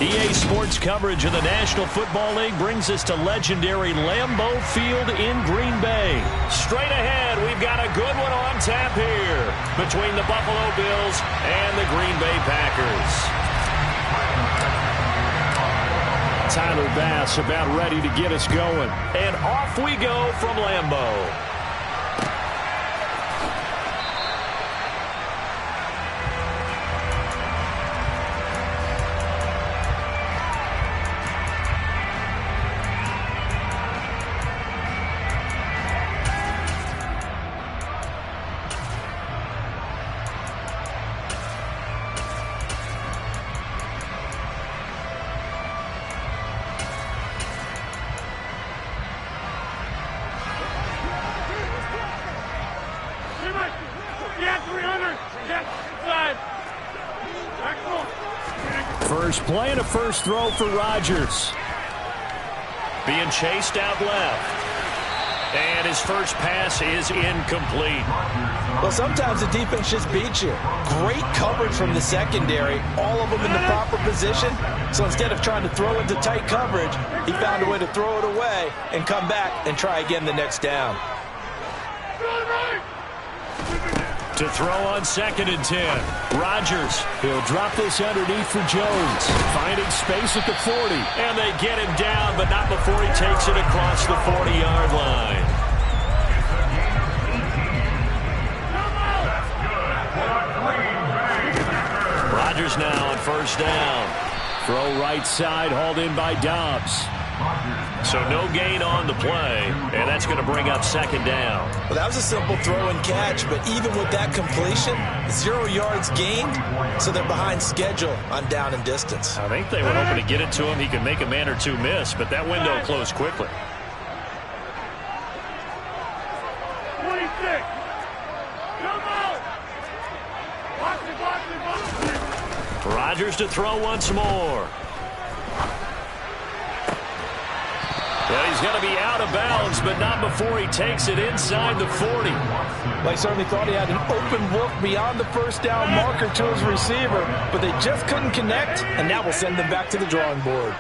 EA Sports coverage of the National Football League brings us to legendary Lambeau Field in Green Bay. Straight ahead, we've got a good one on tap here between the Buffalo Bills and the Green Bay Packers. Tyler Bass about ready to get us going. And off we go from Lambeau. First play and a first throw for Rodgers. Being chased out left. And his first pass is incomplete. Well, sometimes the defense just beats you. Great coverage from the secondary, all of them in the proper position. So instead of trying to throw into tight coverage, he found a way to throw it away and come back and try again the next down. To throw on 2nd and 10. Rodgers. He'll drop this underneath for Jones. Finding space at the 40. And they get him down, but not before he takes it across the 40-yard line. Rodgers now on first down. Throw right side, hauled in by Dobbs. So no gain on the play, and that's going to bring up 2nd down. Well, that was a simple throw and catch, but even with that completion, 0 yards gained, so they're behind schedule on down and distance. I think they were hoping to get it to him. He could make a man or two miss, but that window closed quickly. 26. Come out. Watch it, watch it, watch it. Rodgers to throw once more. Well, he's going to be out of bounds, but not before he takes it inside the 40. Well, he certainly thought he had an open look beyond the first down marker to his receiver, but they just couldn't connect, and that will send them back to the drawing board.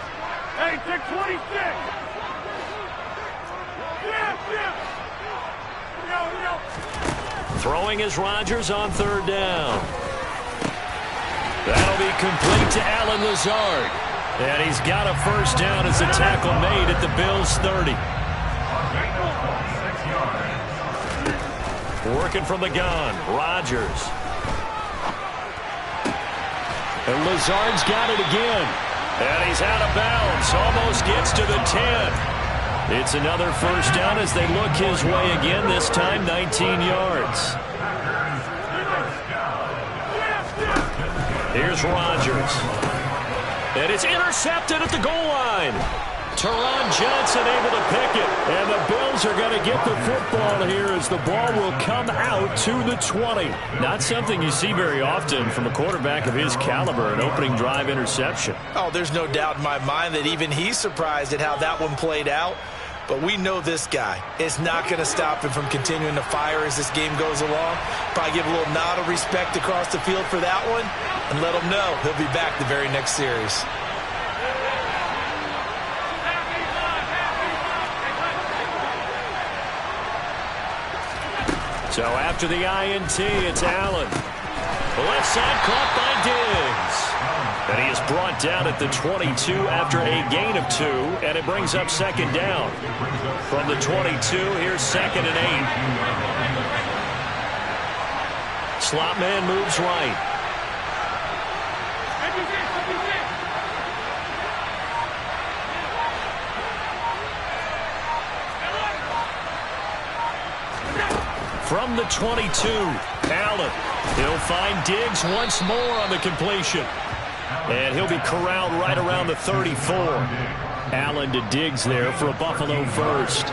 Hey, 626. Throwing is Rodgers on 3rd down. That'll be complete to Allen Lazard. And he's got a first down as the tackle made at the Bills' 30. Working from the gun, Rodgers. And Lazard's got it again. And he's out of bounds, almost gets to the 10. It's another first down as they look his way again, this time 19 yards. Here's Rodgers. And it's intercepted at the goal line. Teron Johnson able to pick it. And the Bills are going to get the football here as the ball will come out to the 20. Not something you see very often from a quarterback of his caliber, an opening drive interception. Oh, there's no doubt in my mind that even he's surprised at how that one played out. But we know this guy is not going to stop him from continuing to fire as this game goes along. Probably give a little nod of respect across the field for that one and let him know he'll be back the very next series. So after the INT, it's Allen. The left side caught by Diggs. And he is brought down at the 22 after a gain of 2, and it brings up 2nd down. From the 22, here's 2nd and 8. Slot man moves right. From the 22, Allen. He'll find Diggs once more on the completion. And he'll be corralled right around the 34. Allen to Diggs there for a Buffalo first.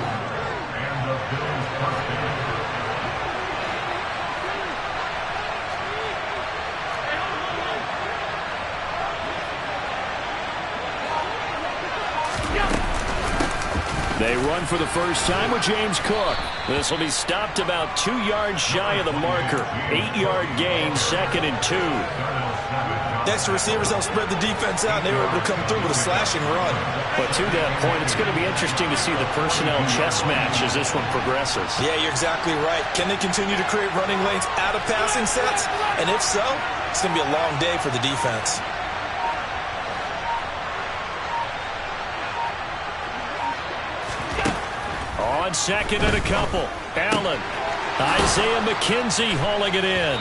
They run for the first time with James Cook. This will be stopped about 2 yards shy of the marker. 8-yard gain, 2nd and 2. Extra receivers help spread the defense out, and they were able to come through with a slashing run. But to that point, it's going to be interesting to see the personnel chess match as this one progresses. Yeah, you're exactly right. Can they continue to create running lanes out of passing sets? And if so, it's going to be a long day for the defense. On second and a couple, Allen. Isaiah McKenzie hauling it in.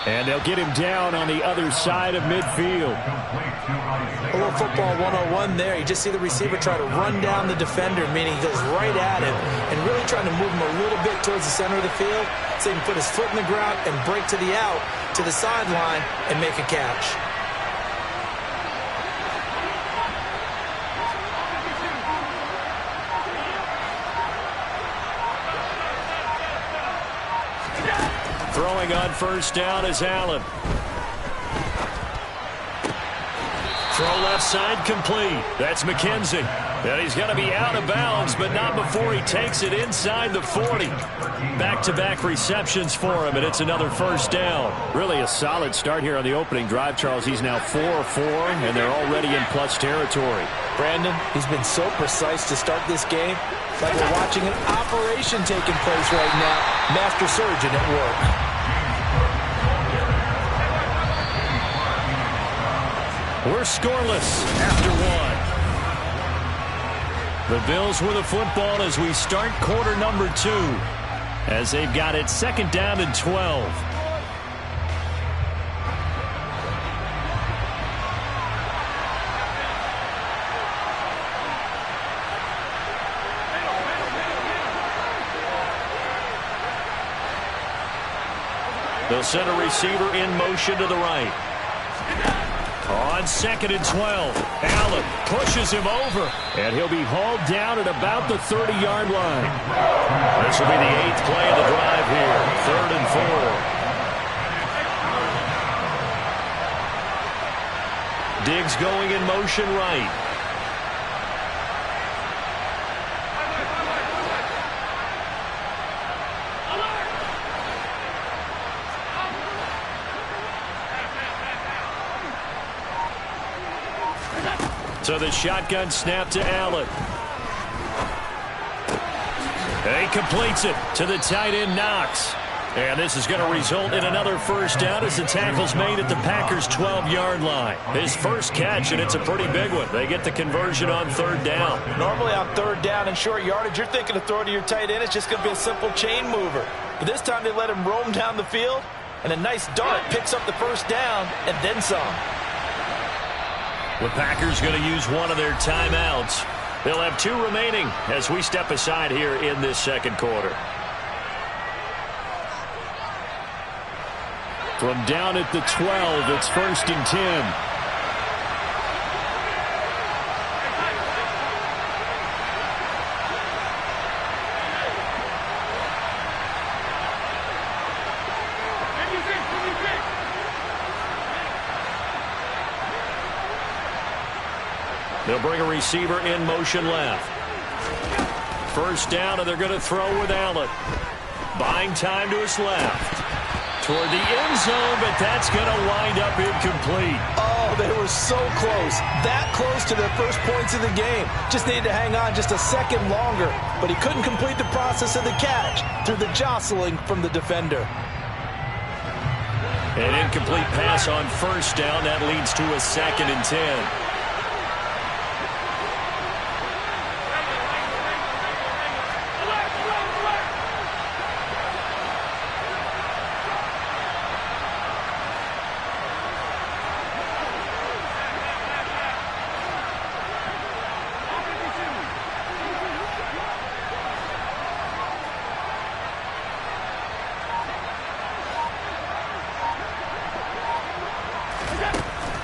And they'll get him down on the other side of midfield. A little football 101 there. You just see the receiver try to run down the defender, meaning he goes right at him and really trying to move him a little bit towards the center of the field so he can put his foot in the ground and break to the out, to the sideline, and make a catch. Throwing on first down is Allen. Throw left side complete. That's McKenzie. And he's going to be out of bounds, but not before he takes it inside the 40. Back-to-back receptions for him, and it's another first down. Really a solid start here on the opening drive, Charles. He's now 4 of 4, and they're already in plus territory. Brandon, he's been so precise to start this game. Like we're watching an operation taking place right now. Master surgeon at work. We're scoreless after one. The Bills with the football as we start quarter number 2. As they've got it second down and 12. They'll send a receiver in motion to the right. On second and 12, Allen pushes him over, and he'll be hauled down at about the 30-yard line. This will be the 8th play of the drive here, 3rd and 4. Diggs going in motion right. So the shotgun snap to Allen. And he completes it to the tight end, Knox. And this is going to result in another first down as the tackle's made at the Packers' 12-yard line. His first catch, and it's a pretty big one. They get the conversion on 3rd down. Normally on 3rd down and short yardage, you're thinking to throw to your tight end. It's just going to be a simple chain mover. But this time they let him roam down the field, and a nice dart picks up the first down and then some. The Packers going to use one of their timeouts. They'll have 2 remaining as we step aside here in this second quarter. From down at the 12, it's 1st and 10. They'll bring a receiver in motion left. First down, and they're going to throw with Allen. Buying time to his left. Toward the end zone, but that's going to wind up incomplete. Oh, they were so close. That close to their first points of the game. Just needed to hang on just a second longer. But he couldn't complete the process of the catch through the jostling from the defender. An incomplete pass on first down. That leads to a 2nd and 10.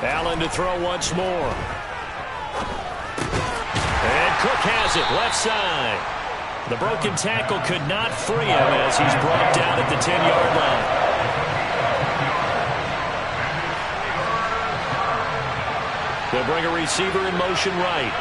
Allen to throw once more. And Cook has it, left side. The broken tackle could not free him as he's brought down at the 10-yard line. They'll bring a receiver in motion right.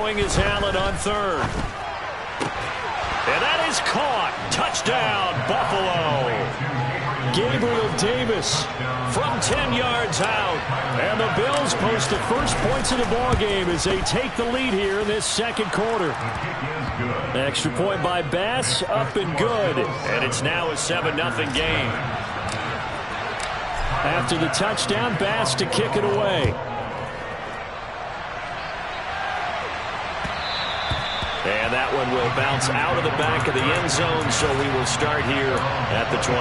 Throwing is Allen on third. And that is caught. Touchdown, Buffalo. Gabriel Davis from 10 yards out. And the Bills post the first points of the ballgame as they take the lead here in this second quarter. Extra point by Bass, up and good. And it's now a 7-0 game. After the touchdown, Bass to kick it away. And that one will bounce out of the back of the end zone, so we will start here at the 25.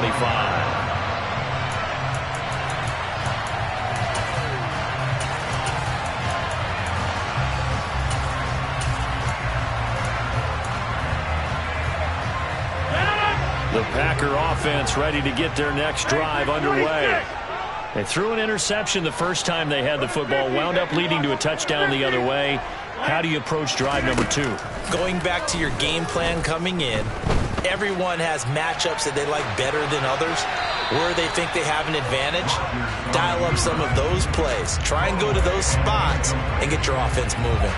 The Packer offense ready to get their next drive underway. They threw an interception the first time they had the football, wound up leading to a touchdown the other way. How do you approach drive number 2? Going back to your game plan coming in, everyone has matchups that they like better than others, where they think they have an advantage. Dial up some of those plays. Try and go to those spots and get your offense moving.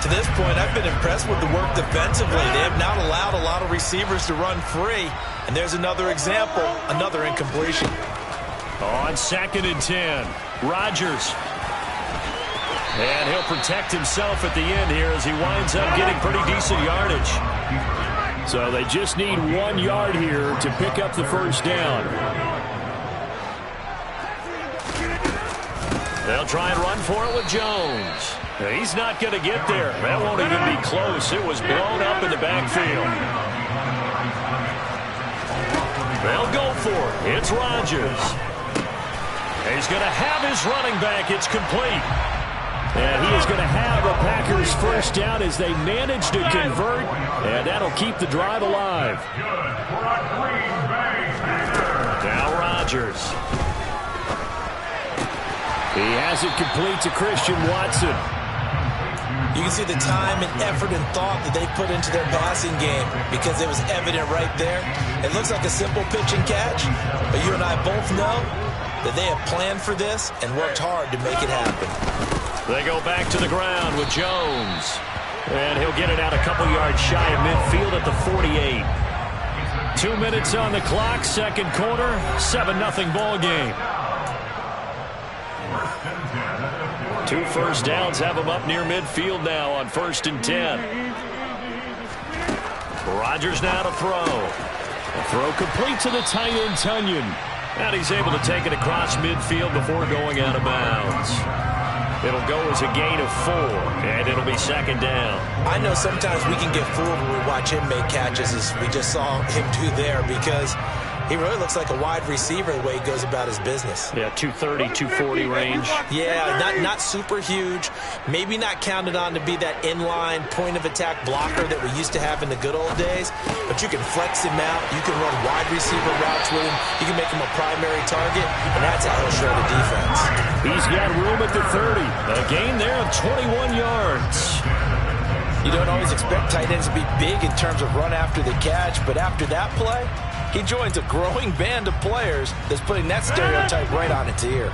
To this point, I've been impressed with the work defensively. They have not allowed a lot of receivers to run free. And there's another example, another incompletion. On 2nd and 10, Rodgers. And he'll protect himself at the end here as he winds up getting pretty decent yardage. So they just need 1 yard here to pick up the first down. They'll try and run for it with Jones. He's not going to get there. That won't even be close. It was blown up in the backfield. They'll go for it. It's Rodgers. He's going to have his running back. It's complete. And he is going to have a Packers first down as they manage to convert, and that'll keep the drive alive. Now Rodgers. He has it complete to Christian Watson. You can see the time and effort and thought that they put into their passing game because it was evident right there. It looks like a simple pitch and catch, but you and I both know that they have planned for this and worked hard to make it happen. They go back to the ground with Jones. And he'll get it out a couple yards shy of midfield at the 48. 2 minutes on the clock, second quarter, 7-0 ball game. 2 first downs have them up near midfield now on 1st and 10. Rodgers now to throw. A throw complete to the tight end, Tunyon. And he's able to take it across midfield before going out of bounds. It'll go as a gain of 4, and it'll be second down. I know sometimes we can get fooled when we watch him make catches, as we just saw him do there, because he really looks like a wide receiver the way he goes about his business. Yeah, 230, 240 range. Yeah, not super huge. Maybe not counted on to be that inline point-of-attack blocker that we used to have in the good old days, but you can flex him out. You can run wide receiver routes with him. You can make him a primary target, and that's how he'll show the defense. He's got room at the 30. A gain there of 21 yards. You don't always expect tight ends to be big in terms of run after the catch, but after that play, he joins a growing band of players that's putting that stereotype right on its ear.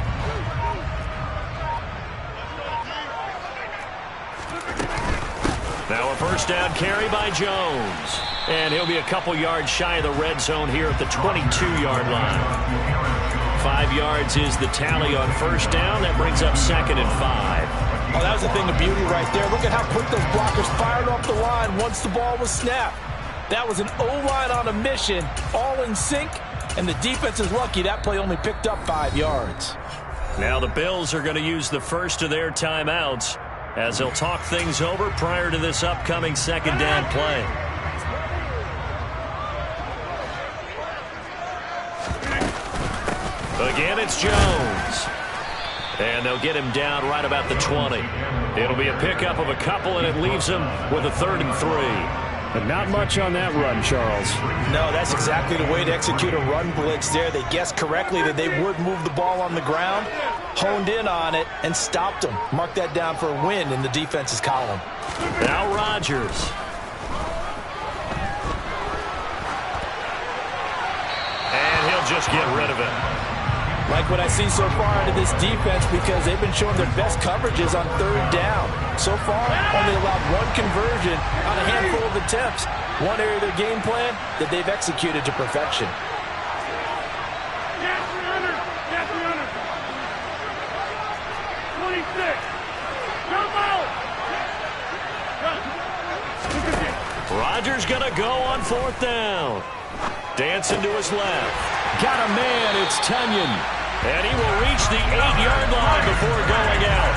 Now a first down carry by Jones. And he'll be a couple yards shy of the red zone here at the 22-yard line. 5 yards is the tally on first down. That brings up 2nd and 5. Oh, that was a thing of beauty right there. Look at how quick those blockers fired off the line once the ball was snapped. That was an O-line on a mission, all in sync, and the defense is lucky that play only picked up 5 yards. Now the Bills are going to use the first of their timeouts as they'll talk things over prior to this upcoming second down play. Again, it's Jones. And they'll get him down right about the 20. It'll be a pickup of a couple, and it leaves him with a 3rd and 3. But not much on that run, Charles. No, that's exactly the way to execute a run blitz there. They guessed correctly that they would move the ball on the ground, honed in on it, and stopped them. Mark that down for a win in the defense's column. Now Rodgers. And he'll just get rid of it. Like what I see so far out of this defense because they've been showing their best coverages on third down. So far, only allowed one conversion on a handful of attempts. One area of their game plan that they've executed to perfection. Get 300. Get 300. 26. Jump out. Rodgers going to go on fourth down. Dancing to his left. Got a man. It's Tunyon. And he will reach the 8-yard line before going out.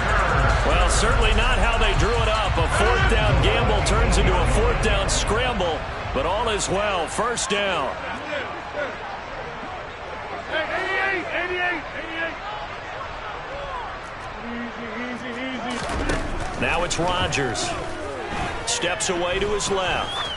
Well, certainly not how they drew it up. A fourth down gamble turns into a fourth down scramble. But all is well. First down. 88. 88. 88. Easy. Now it's Rodgers. Steps away to his left.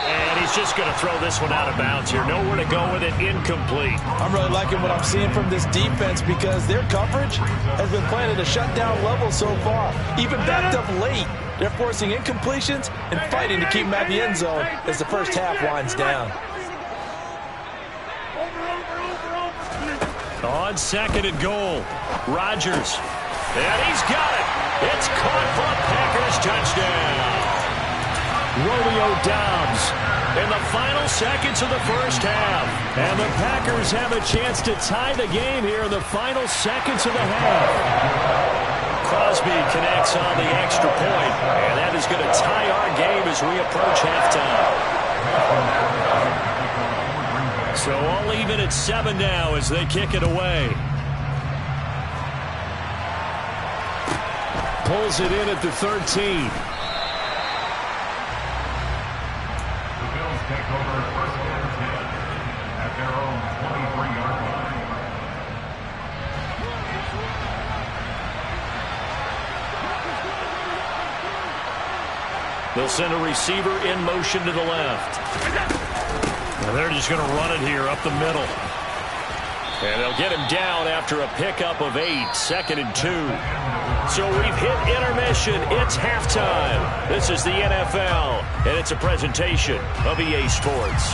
And he's just going to throw this one out of bounds here. Nowhere to go with it. Incomplete. I'm really liking what I'm seeing from this defense because their coverage has been playing at a shutdown level so far. Even backed up late, they're forcing incompletions and fighting to keep them at the end zone as the first half winds down. On second and goal, Rodgers. And he's got it. It's caught for a Packers touchdown. Romeo Doubs in the final seconds of the first half. And the Packers have a chance to tie the game here in the final seconds of the half. Crosby connects on the extra point, and that is going to tie our game as we approach halftime. So all even at 7 now as they kick it away. Pulls it in at the 13. Take over first and 10 at their own 23-yard line. They'll send a receiver in motion to the left. And they're just going to run it here up the middle. And they'll get him down after a pickup of 8, 2nd and 2. So we've hit intermission. It's halftime. This is the NFL, and it's a presentation of EA Sports.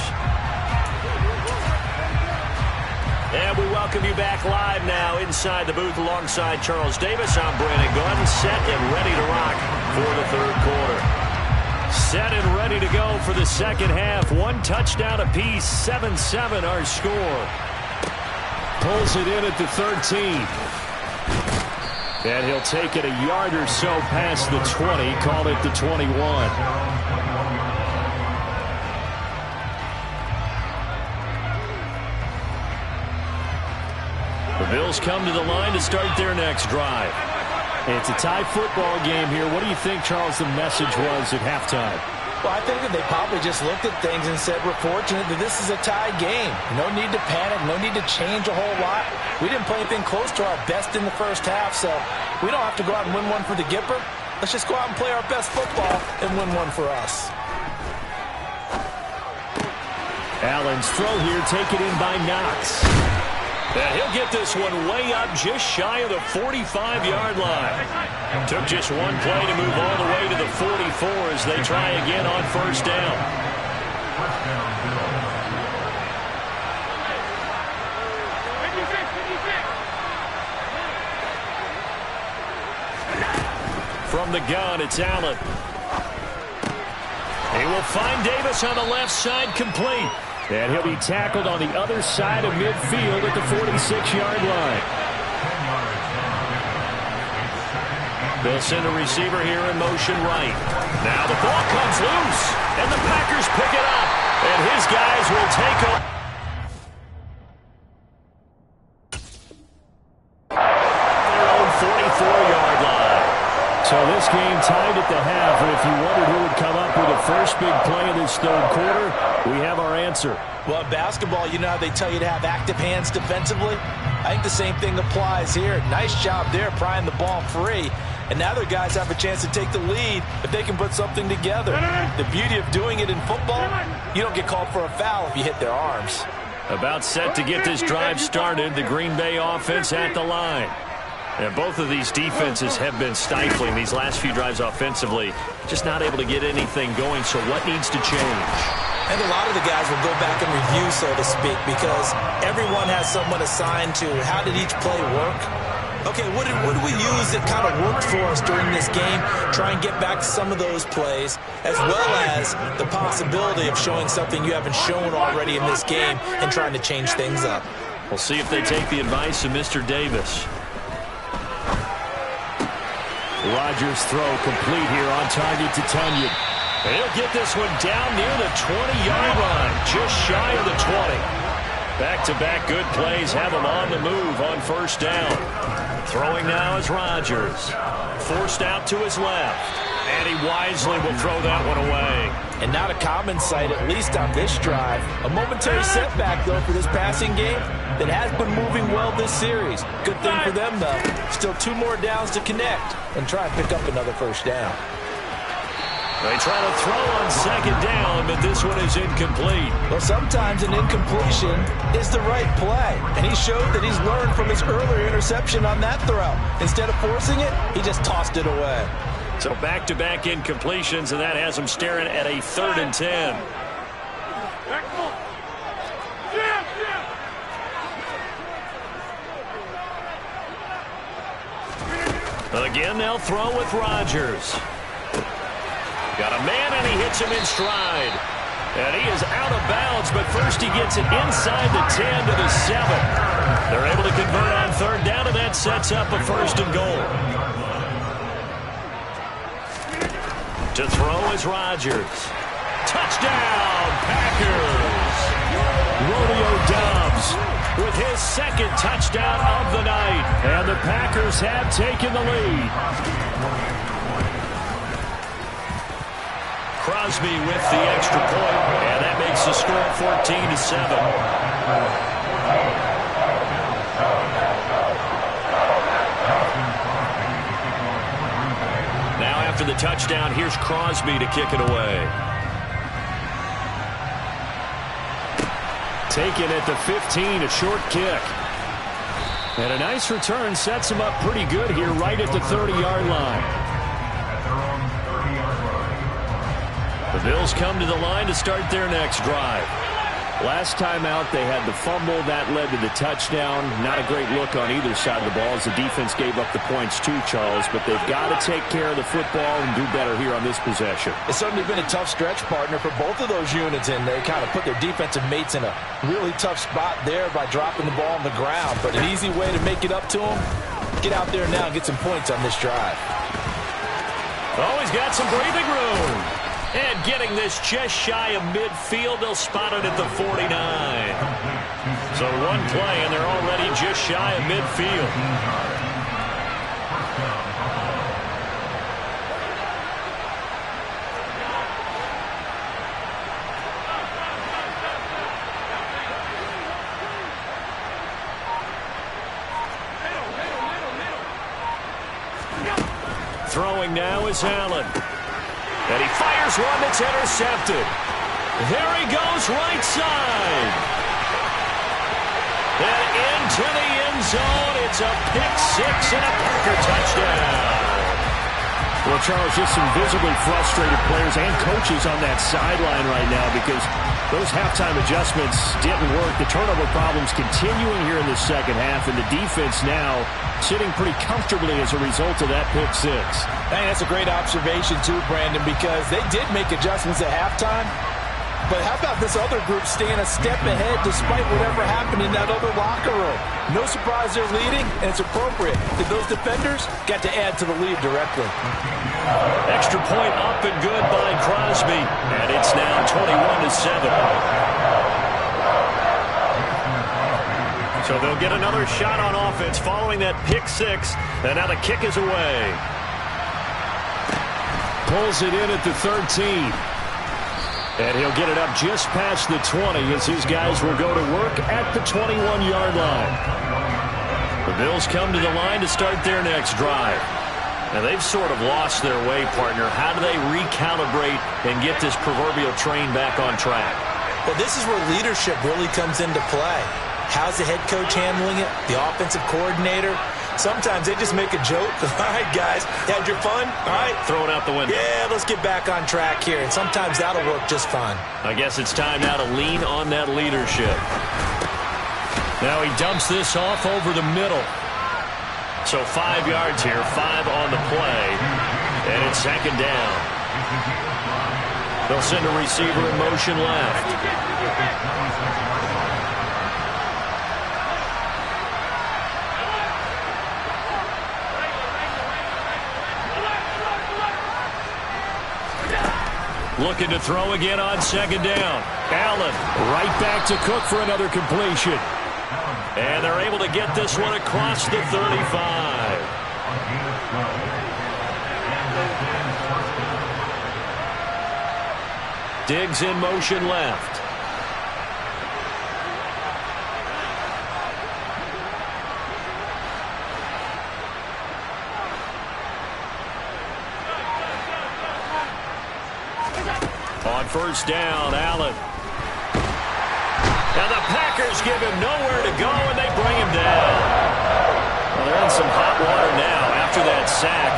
And we welcome you back live now inside the booth alongside Charles Davis. I'm Brandon Gunn, set and ready to rock for the third quarter. Set and ready to go for the second half. One touchdown apiece, 7-7 our score. Pulls it in at the 13. And he'll take it a yard or so past the 20, call it the 21. The Bills come to the line to start their next drive. It's a tie football game here. What do you think, Charles, the message was at halftime? Well, I think that they probably just looked at things and said, we're fortunate that this is a tie game. No need to panic, no need to change a whole lot. We didn't play anything close to our best in the first half, so we don't have to go out and win one for the Gipper. Let's just go out and play our best football and win one for us. Allen's throw here taken in by Knox. And he'll get this one way up just shy of the 45-yard line. Took just one play to move all the way to the 44 as they try again on first down. From the gun, it's Allen. He will find Davis on the left side, complete. And he'll be tackled on the other side of midfield at the 46-yard line. They'll send a receiver here in motion right. Now the ball comes loose, and the Packers pick it up. And his guys will take over. Their own 44-yard line. So this game tied at the half, and if you wondered who would come up with the first big play of this third quarter, we have our answer. Well, in basketball, you know how they tell you to have active hands defensively? I think the same thing applies here. Nice job there prying the ball free. And now their guys have a chance to take the lead if they can put something together. The beauty of doing it in football, you don't get called for a foul if you hit their arms. About set to get this drive started, the Green Bay offense at the line. And both of these defenses have been stifling these last few drives offensively. Just not able to get anything going, so what needs to change? And a lot of the guys will go back and review, so to speak, because everyone has someone assigned to how did each play work. Okay, what did we use that kind of worked for us during this game? Try and get back to some of those plays, as well as the possibility of showing something you haven't shown already in this game and trying to change things up. We'll see if they take the advice of Mr. Davis. Rodgers' throw complete here on target to Tonyan. He'll get this one down near the 20-yard line, just shy of the 20. Back-to-back good plays have him on the move on first down. Throwing now is Rodgers. Forced out to his left. And he wisely will throw that one away. And not a common sight, at least on this drive. A momentary setback, though, for this passing game that has been moving well this series. Good thing for them, though. Still 2 more downs to connect and try and pick up another first down. They try to throw on second down, but this one is incomplete. Well, sometimes an incompletion is the right play. And he showed that he's learned from his earlier interception on that throw. Instead of forcing it, he just tossed it away. So back-to-back incompletions, and that has him staring at a 3rd and 10. Again, they'll throw with Rodgers. Got a man, and he hits him in stride. And he is out of bounds, but first he gets it inside the 10 to the 7. They're able to convert on 3rd down, and that sets up a 1st and goal. To throw is Rodgers. Touchdown, Packers! Romeo Doubs with his 2nd touchdown of the night. And the Packers have taken the lead. Crosby with the extra point, and that makes the score 14-7. Now after the touchdown, here's Crosby to kick it away. Taken at the 15, a short kick. And a nice return sets him up pretty good here right at the 30-yard line. The Bills come to the line to start their next drive. Last time out, they had the fumble. That led to the touchdown. Not a great look on either side of the ball as the defense gave up the points too, Charles. But they've got to take care of the football and do better here on this possession. It's certainly been a tough stretch, partner, for both of those units, and they kind of put their defensive mates in a really tough spot there by dropping the ball on the ground. But an easy way to make it up to them, get out there now and get some points on this drive. Oh, he's got some breathing room. And getting this just shy of midfield, they'll spot it at the 49. So one play, and they're already just shy of midfield. Throwing now is Allen. And he fires one that's intercepted. There he goes, right side. And into the end zone. It's a pick-6 and a Packer touchdown. Well, Charles, just some visibly frustrated players and coaches on that sideline right now because those halftime adjustments didn't work. The turnover problems continuing here in the second half, and the defense now sitting pretty comfortably as a result of that pick-6. Hey, that's a great observation, too, Brandon, because they did make adjustments at halftime. But how about this other group staying a step ahead despite whatever happened in that other locker room? No surprise they're leading, and it's appropriate that those defenders got to add to the lead directly. Extra point up and good by Crosby, and it's now 21-7. So they'll get another shot on offense following that pick-6, and now the kick is away. Pulls it in at the 13. And he'll get it up just past the 20 as his guys will go to work at the 21-yard line. The Bills come to the line to start their next drive. Now, they've sort of lost their way, partner. How do they recalibrate and get this proverbial train back on track? Well, this is where leadership really comes into play. How's the head coach handling it? The offensive coordinator? Sometimes they just make a joke. All right, guys, you had your fun? All right. Throw it out the window. Yeah, let's get back on track here. And sometimes that'll work just fine. I guess it's time now to lean on that leadership. Now he dumps this off over the middle. So 5 yards here, 5 on the play. And it's second down. They'll send a receiver in motion left. Looking to throw again on second down. Allen right back to Cook for another completion. And they're able to get this one across the 35. Diggs in motion left. On first down, Allen. And the Packers give him nowhere to go, and they bring him down. Well, they're in some hot water now after that sack.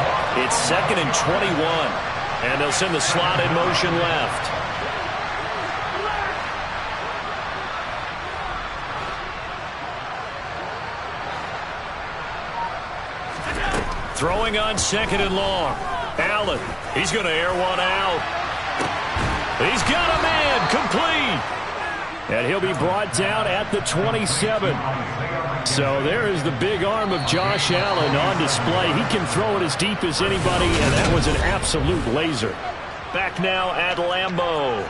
It's 2nd and 21. And they'll send the slot in motion left. Throwing on 2nd and long. Allen, he's going to air one out. He's got a man, complete. And he'll be brought down at the 27. So there is the big arm of Josh Allen on display. He can throw it as deep as anybody, and that was an absolute laser. Back now at Lambeau.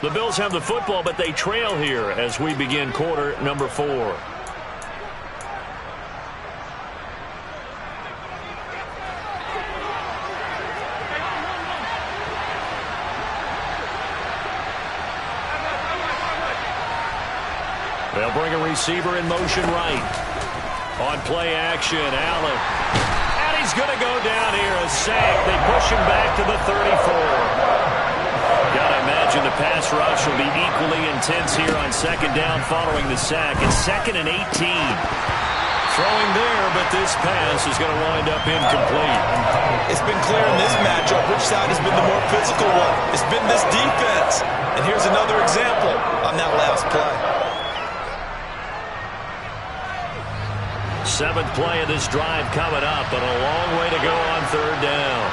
The Bills have the football, but they trail here as we begin quarter number 4. They'll bring a receiver in motion right. On play action, Allen. And he's going to go down here. A sack. They push him back to the 34. Got to imagine the pass rush will be equally intense here on second down following the sack. It's 2nd and 18. Throwing there, but this pass is going to wind up incomplete. It's been clear in this matchup which side has been the more physical one. It's been this defense. And here's another example on that last play. 7th play of this drive coming up, but a long way to go on third down.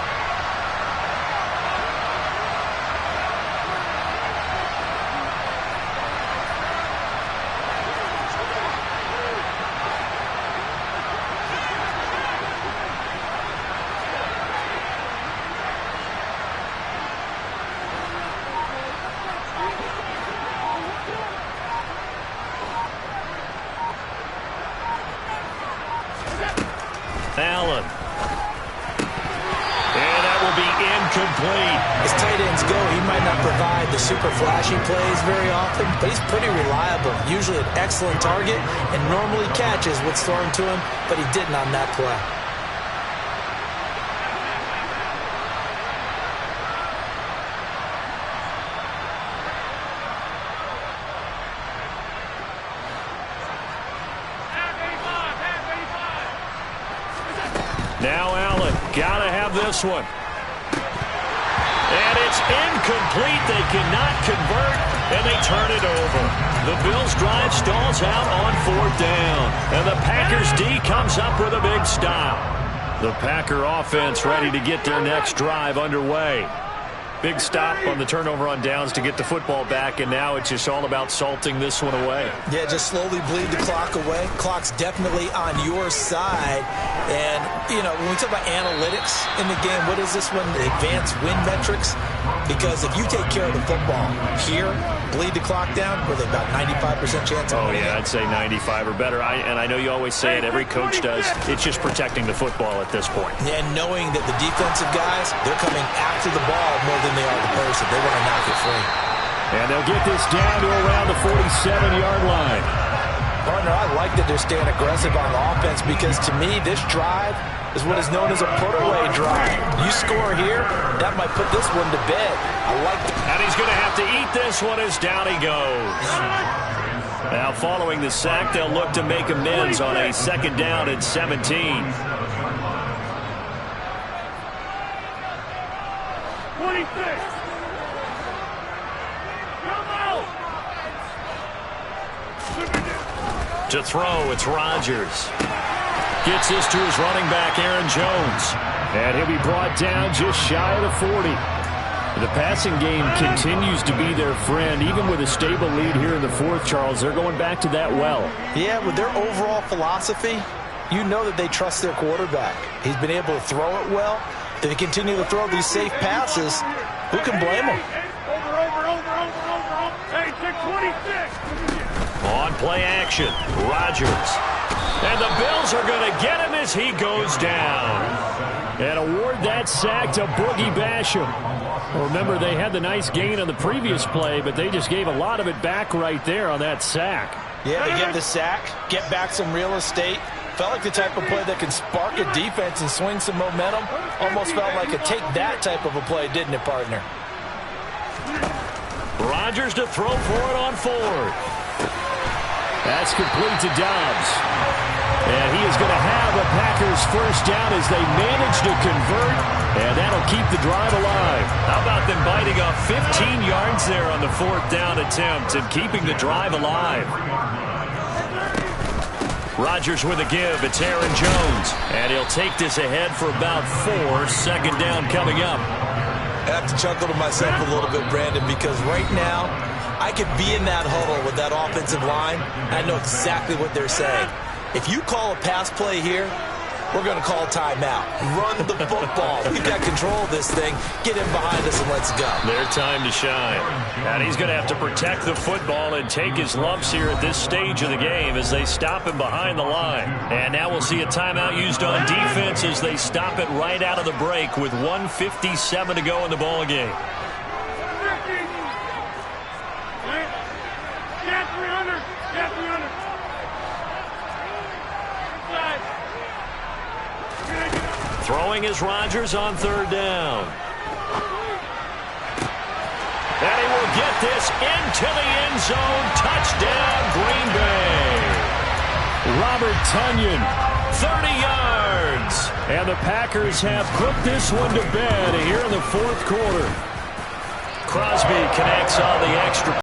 Allen. And that will be incomplete. As tight ends go, he might not provide the super flashy plays very often, but he's pretty reliable. Usually an excellent target and normally catches what's thrown to him, but he didn't on that play. Now Allen, gotta have this one. And it's incomplete. They cannot convert, and they turn it over. The Bills' drive stalls out on 4th down, and the Packers' D comes up with a big stop. The Packer offense ready to get their next drive underway. Big stop on the turnover on downs to get the football back, and now it's just all about salting this one away. Yeah, just slowly bleed the clock away. Clock's definitely on your side. And, you know, when we talk about analytics in the game, what is this one? The advanced win metrics? Because if you take care of the football here, bleed the clock down, with about 95% chance of winning. Oh, yeah, I'd say 95 or better. And I know you always say it, every coach does. It's just protecting the football at this point. Yeah, and knowing that the defensive guys, they're coming after the ball more than they are the person. They want to knock it free. And they'll get this down to around the 47-yard line. Partner, I like that they're staying aggressive on offense because, to me, this drive is what is known as a put-away drive. You score here, that might put this one to bed. I like that. And he's going to have to eat this one as down he goes. Now following the sack, they'll look to make amends on a 2nd down and 17. 26. Come out. To throw, it's Rodgers. Gets this to his running back, Aaron Jones. And he'll be brought down just shy of the 40. The passing game continues to be their friend. Even with a stable lead here in the 4th, Charles, they're going back to that well. Yeah, with their overall philosophy, you know that they trust their quarterback. He's been able to throw it well. They continue to throw these safe passes. Who can blame them? Over. Hey, take 26. On play action, Rodgers. And the Bills are going to get him as he goes down. And award that sack to Boogie Basham. Remember, they had the nice gain on the previous play, but they just gave a lot of it back right there on that sack. Yeah, they get the sack, get back some real estate. Felt like the type of play that can spark a defense and swing some momentum. Almost felt like a take-that type of a play, didn't it, partner? Rodgers to throw for it on 4th. That's complete to Dobbs. And he is going to have a Packers 1st down as they manage to convert, and that'll keep the drive alive. How about them biting off 15 yards there on the 4th down attempt and keeping the drive alive? Rodgers with a give. It's Aaron Jones. And he'll take this ahead for about 4. 2nd down coming up. I have to chuckle to myself a little bit, Brandon, because right now I could be in that huddle with that offensive line. I know exactly what they're saying. If you call a pass play here, we're going to call timeout. Run the football. We've got control of this thing. Get in behind us and let's go. Their time to shine. And he's going to have to protect the football and take his lumps here at this stage of the game as they stop him behind the line. And now we'll see a timeout used on defense as they stop it right out of the break with 1:57 to go in the ball game. Get 300. Get 300. Throwing is Rodgers on 3rd down. And he will get this into the end zone. Touchdown, Green Bay. Robert Tonyan, 30 yards. And the Packers have put this one to bed here in the 4th quarter. Crosby connects on the extra